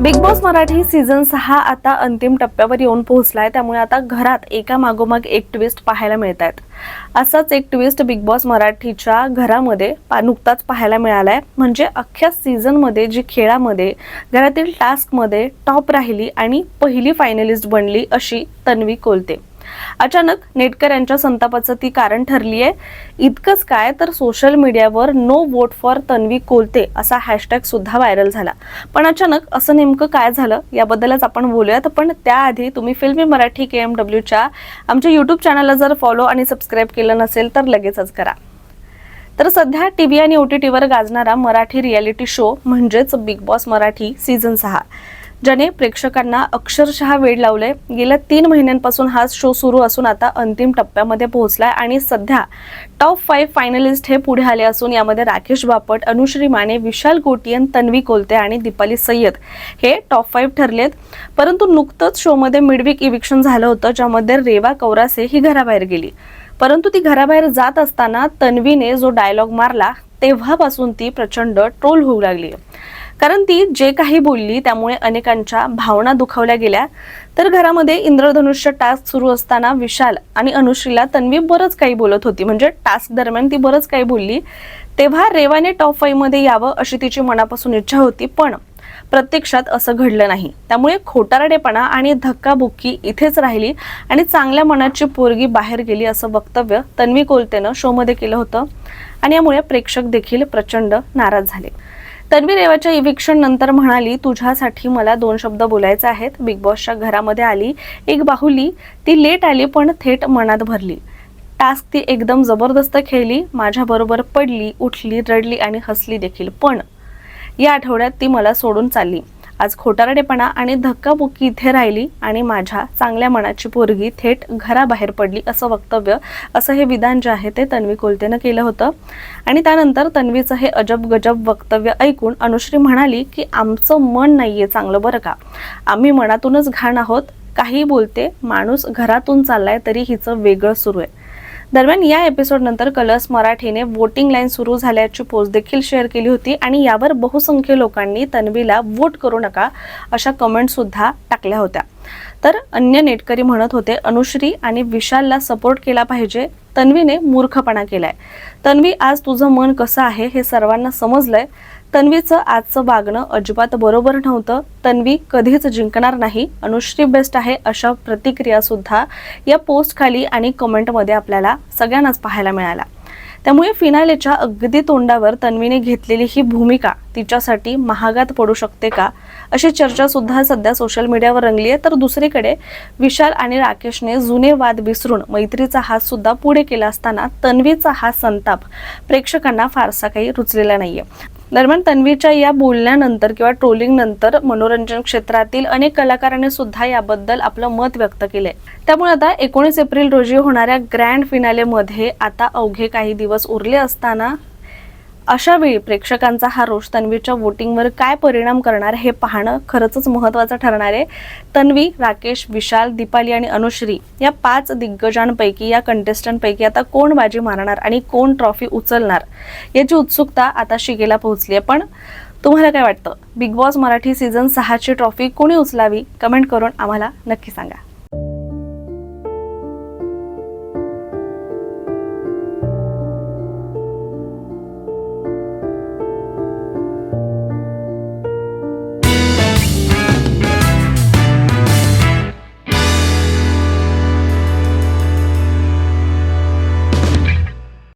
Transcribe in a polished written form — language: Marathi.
बिग बॉस मराठी सीझन 6 आता अंतिम टप्प्यावर येऊन पोहोचलाय। त्यामुळे आता घरात एका मागोमाग एक ट्विस्ट पाहायला मिळत आहेत। असाच एक ट्विस्ट बिग बॉस मराठीच्या घरामध्ये नुकताच पाहायला मिळालाय। म्हणजे अख्ख्या सीझन मध्ये जी खेळामध्ये घरातील टास्क मध्ये टॉप राहिली आणि पहिली फायनलिस्ट बनली अशी तन्वी कोलते। अचानक नेटकऱ्यांच्या संतापाचं ती कारण ठरली आहे। इतकंच काय तर सोशल मीडियावर no vote for Tanvi Kolte असा हॅशटॅग सुद्धा व्हायरल झाला। पण अचानक असं नेमकं काय झालं याबद्दलच आपण बोलूयात। पण त्याआधी तुम्ही फिल्मी मराठी KMW च्या आमच्या YouTube चॅनलला जर फॉलो आणि सबस्क्राइब केलं नसेल तर लगेचच करा। तर सध्या टीव्ही आणि OTTवर गाजणारा मराठी रियालिटी शो म्हणजेच बिग बॉस मराठी सीझन 6 ज्याने प्रेक्षकांना अक्षरशः वेड लावले। गेल्या 3 महिन्यांपासून हा शो सुरू असून आता अंतिम टप्प्यामध्ये पोहोचलाय आणि सध्या टॉप 5 फायनलिस्ट हे पुढे आले असून यामध्ये राकेश बापट, अनुश्री माने, विशाल कोटियन, तन्वी कोलते आणि दीपाली सय्यद हे टॉप 5 ठरलेत। परंतु नुकतंच शो मध्ये मिडवीक इविक्शन झालं होतं ज्यामध्ये रेवा कौरासे ही घराबाहेर गेली। परंतु ती घराबाहेर जात असताना तन्वीने जो डायलॉग मारला तेव्हापासून ती प्रचंड ट्रोल होऊ लागली। कारण ती जे काही बोलली त्यामुळे अनेकांच्या भावना दुखावल्या गेल्या। तर घरामध्ये इंद्रधनुष्य टास्क सुरू असताना विशाल आणि अनुश्रीला तन्वी बरंच काही बोलत होती। म्हणजे टास्क दरम्यान ती बरंच काही बोलली। तेव्हा रेवाने टॉप 5 मध्ये यावं अशी तिची मनापासून इच्छा होती, पण प्रत्यक्षात असं घडलं नाही। त्यामुळे खोटारडेपणा आणि धक्काबुक्की इथेच राहिली आणि चांगल्या मनाची पोरगी बाहेर गेली असं वक्तव्य तन्वी कोलतेनं शो मध्ये केलं होतं आणि यामुळे प्रेक्षक देखील प्रचंड नाराज झाले। तन्वी रेवाच्या इविक्शन नंतर म्हणाली, तुझ्यासाठी मला 2 शब्द बोलायचे आहेत। बिग बॉसच्या घरामध्ये आली एक बाहुली, ती लेट आली पण थेट मनात भरली। टास्क ती एकदम जबरदस्त खेळली, माझ्या बरोबर पडली, उठली, रडली आणि हसली देखील। पण या आठवड्यात ती मला सोडून चालली। आज खोटारडेपणा आणि धक्काबुक्की इथे राहिली आणि माझ्या चांगल्या मनाची पोरगी थेट घराबाहेर पडली असं वक्तव्य, असं हे विधान जे आहे ते तन्वी कोलतेनं केलं होतं। आणि त्यानंतर तन्वीचं हे अजब गजब वक्तव्य ऐकून अनुश्री म्हणाली की आमचं मन नाहीये चांगलं बरं का, आम्ही मनातूनच घाण आहोत। काही बोलते, माणूस घरातून चाललाय तरी हिचं वेगळं सुरू आहे। दरम्यान या एपिसोड नंतर कलर्स मराठीने वोटिंग लाईन सुरू झाल्याची पोस्ट देखील शेअर केली होती आणि यावर बहुसंख्य लोकांनी तन्वीला वोट करू नका अशा कमेंट सुद्धा टाकल्या होत्या। तर अन्य नेटकरी म्हणत होते अनुश्री आणि विशालला सपोर्ट केला पाहिजे, तन्वीने मूर्खपणा केलाय। तन्वी आज तुझं मन कसं आहे हे सर्वांना समजलंय। तन्वीचं आजचं वागणं अजिबात बरोबर नव्हतं, तन्वी कधीच जिंकणार नाही, अनुश्री बेस्ट आहे अशा प्रतिक्रिया सुद्धा या पोस्ट खाली आणि कमेंटमध्ये आपल्याला सगळ्यांनाच पाहायला मिळाल्या। त्यामुळे फिनालेच्या अगदी तोंडावर तन्वीने घेतलेली ही भूमिका तिच्यासाठी महागात पडू शकते का अशी चर्चा सुद्धा सध्या सोशल मीडियावर रंगली आहे। तर दुसरीकडे विशाल आणि राकेशने जुने वाद विसरून मैत्रीचा हात सुद्धा पुढे केला असताना तन्वीचा हा संताप प्रेक्षकांना फारसा काही रुचलेला नाहीये। दरम्यान तन्वीच्या या बोलण्यानंतर किंवा ट्रोलिंग नंतर मनोरंजन क्षेत्रातील अनेक कलाकारांनी सुद्धा याबद्दल आपलं मत व्यक्त केलंय। त्यामुळे आता 19 एप्रिल रोजी होणाऱ्या ग्रँड फिनाले मध्ये आता अवघे काही दिवस उरले असताना अशा वेळी प्रेक्षकांचा हा रोष तन्वीच्या वोटिंगवर काय परिणाम करणार हे पाहणं खरंच महत्त्वाचं ठरणार आहे। तन्वी, राकेश, विशाल, दीपाली आणि अनुश्री या 5 दिग्गजांपैकी या कंटेस्टंटपैकी आता कोण बाजी मारणार आणि कोण ट्रॉफी उचलणार याची उत्सुकता आता शिगेला पोहोचली आहे। पण तुम्हाला काय वाटतं, बिग बॉस मराठी सीझन 6 ची ट्रॉफी कोणी उचलावी? कमेंट करून आम्हाला नक्की सांगा।